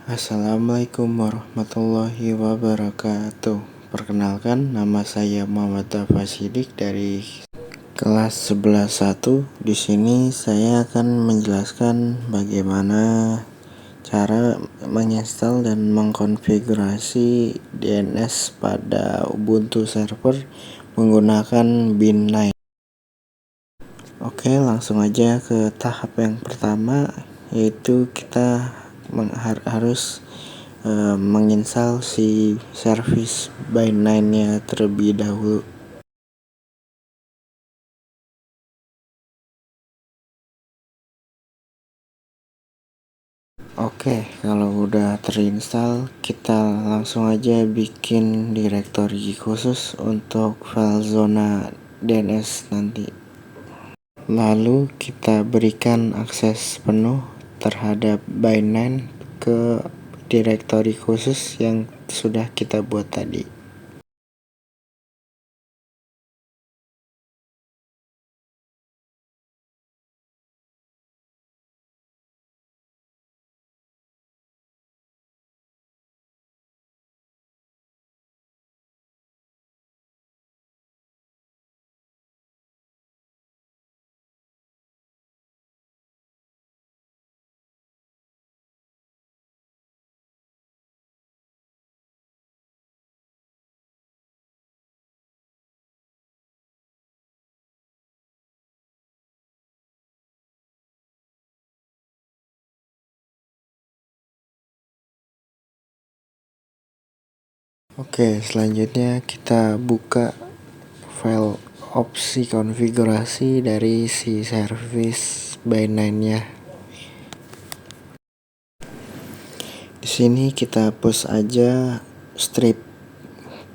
Assalamualaikum warahmatullahi wabarakatuh. Perkenalkan, nama saya Muhammad Tafasidik dari kelas 11-1. Di sini saya akan menjelaskan bagaimana cara menginstal dan mengkonfigurasi DNS pada Ubuntu server menggunakan bin9. Oke, langsung aja ke tahap yang pertama, yaitu kita harus menginstal si service bin9 nya terlebih dahulu. Oke, kalau udah terinstall, kita langsung aja bikin directory khusus untuk file zona DNS nanti. Lalu kita berikan akses penuh terhadap bin9 ke directory khusus yang sudah kita buat tadi. Oke, selanjutnya kita buka file opsi konfigurasi dari si service bin9 nya. Di sini kita hapus aja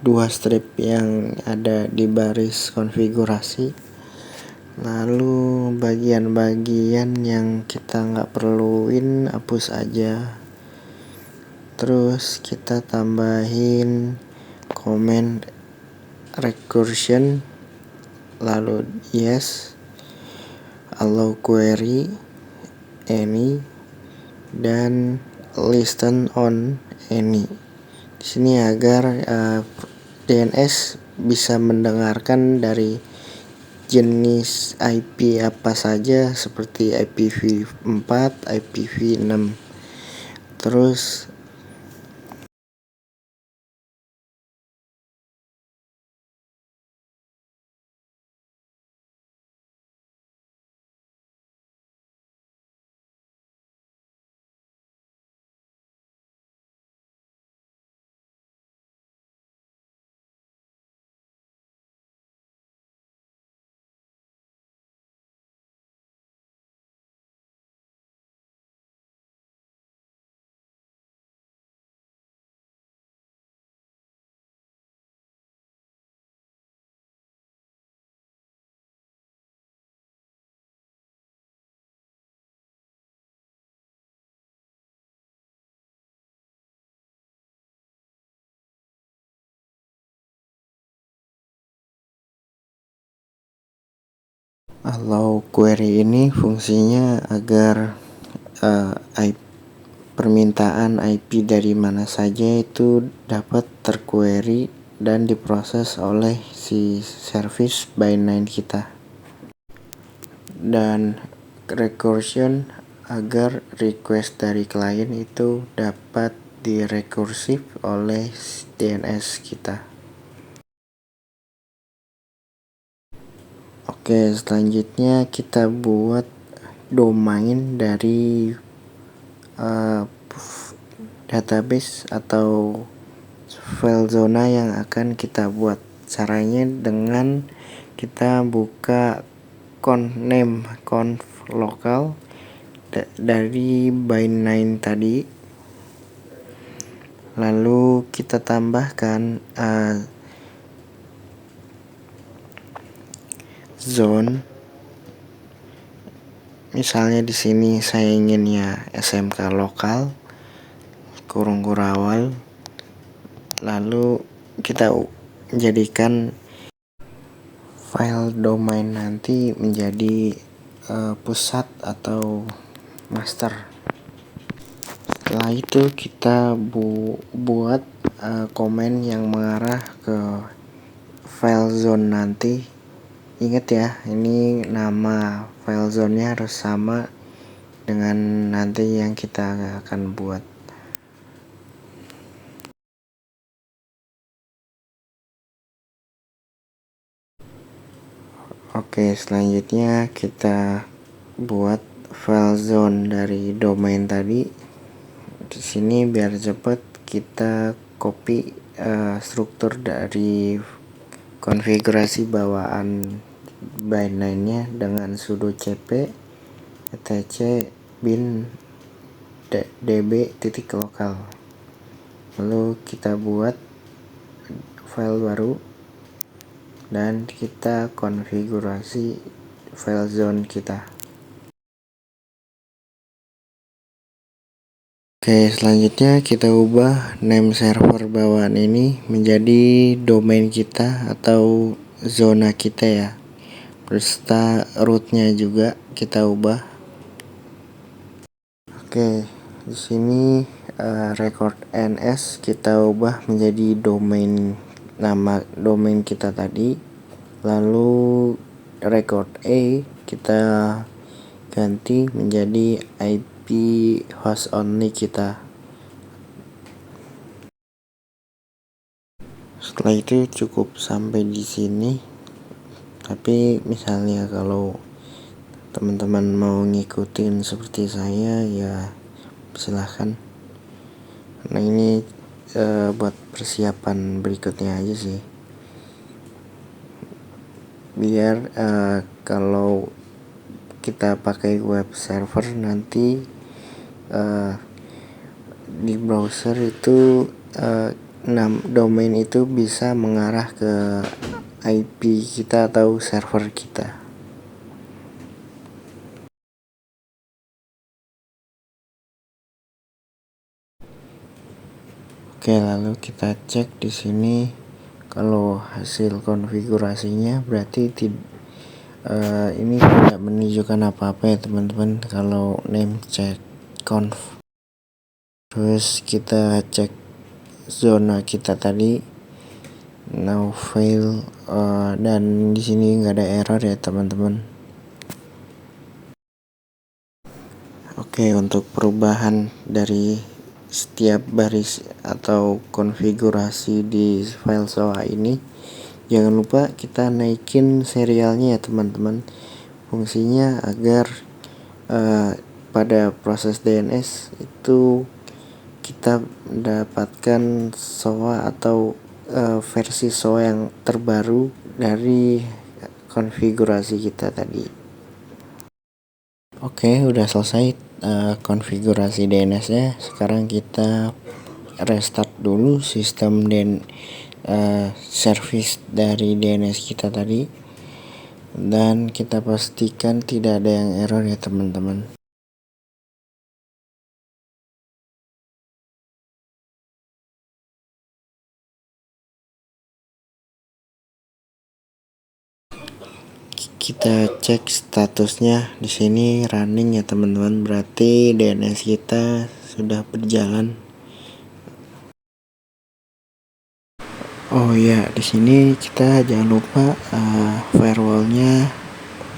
dua strip yang ada di baris konfigurasi. Lalu bagian-bagian yang kita nggak perluin hapus aja. Terus kita tambahin comment recursion, lalu yes, allow query any, dan listen on any. Di sini agar DNS bisa mendengarkan dari jenis IP apa saja seperti IPv4, IPv6. Terus allow query ini fungsinya agar permintaan IP dari mana saja itu dapat terquery dan diproses oleh si service bin9 kita. Dan recursion agar request dari klien itu dapat direkursif oleh DNS kita. Oke, selanjutnya kita buat domain dari database atau file zona yang akan kita buat. Caranya dengan kita buka conf lokal dari bin9 tadi, lalu kita tambahkan zone. Misalnya di sini saya inginnya SMK lokal kurung kurawal, lalu kita jadikan file domain nanti menjadi pusat atau master. Setelah itu kita buat komen yang mengarah ke file zone nanti. Ingat ya, ini nama file zone-nya harus sama dengan nanti yang kita akan buat. Oke, selanjutnya kita buat file zone dari domain tadi. Di sini biar cepat kita copy struktur dari konfigurasi bawaan byline-nya dengan sudo cp etc bin db.local. Lalu kita buat file baru dan kita konfigurasi file zone kita. Oke, selanjutnya kita ubah name server bawaan ini menjadi domain kita atau zona kita ya. Beserta rootnya juga kita ubah. Oke, di sini record ns kita ubah menjadi nama domain kita tadi. Lalu record a kita ganti menjadi IP host only kita. Setelah itu cukup sampai di sini. Tapi misalnya kalau teman-teman mau ngikutin seperti saya ya silahkan. Nah ini buat persiapan berikutnya aja sih. Biar kalau kita pakai web server nanti di browser itu domain itu bisa mengarah ke IP kita atau server kita. Oke, lalu kita cek di sini kalau hasil konfigurasinya berarti ini tidak menunjukkan apa-apa ya teman-teman kalau name check conf. Terus kita cek zona kita tadi now fail dan di sini nggak ada error ya teman-teman. Oke, untuk perubahan dari setiap baris atau konfigurasi di file SOA ini, jangan lupa kita naikin serialnya ya teman-teman. Fungsinya agar pada proses DNS itu kita mendapatkan SOA atau versi SOA yang terbaru dari konfigurasi kita tadi. Oke, udah selesai konfigurasi DNS-nya. Sekarang kita restart dulu sistem service dari DNS kita tadi, dan kita pastikan tidak ada yang error ya teman-teman. Kita cek statusnya di sini running ya teman-teman, berarti DNS kita sudah berjalan. Oh ya, di sini kita jangan lupa firewallnya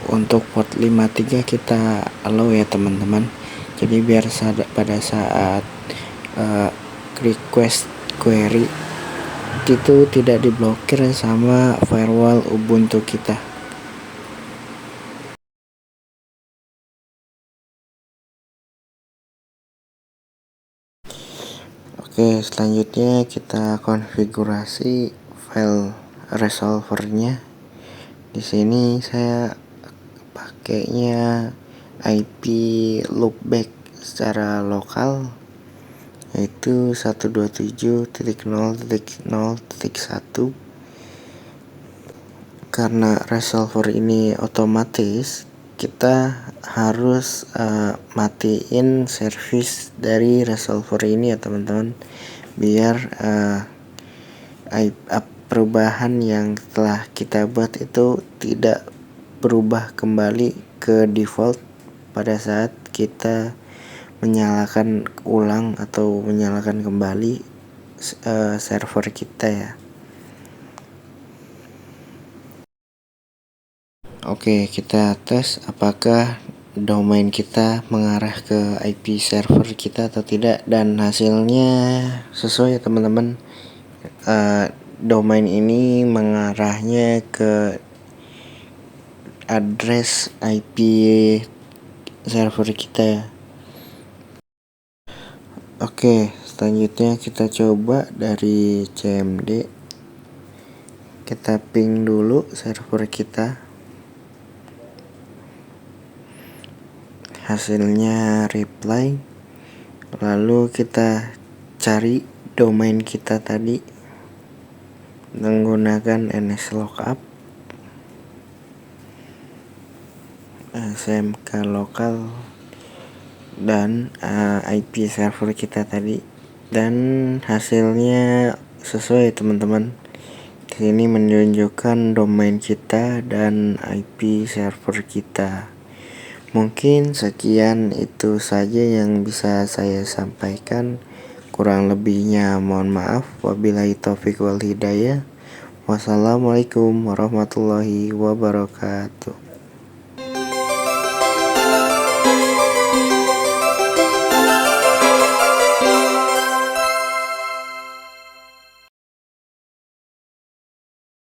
untuk port 53 kita allow ya teman-teman. Jadi biar pada saat request query itu tidak diblokir sama firewall Ubuntu kita. Oke, selanjutnya kita konfigurasi file resolvernya. Di sini saya pakainya IP loopback secara lokal, yaitu 127.0.0.1. Karena resolver ini otomatis, kita harus matiin service dari resolver ini ya teman-teman, biar perubahan yang telah kita buat itu tidak berubah kembali ke default pada saat kita menyalakan ulang atau menyalakan kembali server kita ya. Oke, kita tes apakah domain kita mengarah ke IP server kita atau tidak, dan hasilnya sesuai ya teman-teman. Domain ini mengarahnya ke address IP server kita ya. Oke, selanjutnya kita coba dari CMD. Kita ping dulu server kita. Hasilnya reply. Lalu kita cari domain kita tadi menggunakan nslookup, smk lokal, dan IP server kita tadi, dan hasilnya sesuai teman-teman. Di sini menunjukkan domain kita dan IP server kita. Mungkin sekian itu saja yang bisa saya sampaikan. Kurang lebihnya mohon maaf. Wabillahi taufiq wal hidayah. Wassalamualaikum warahmatullahi wabarakatuh.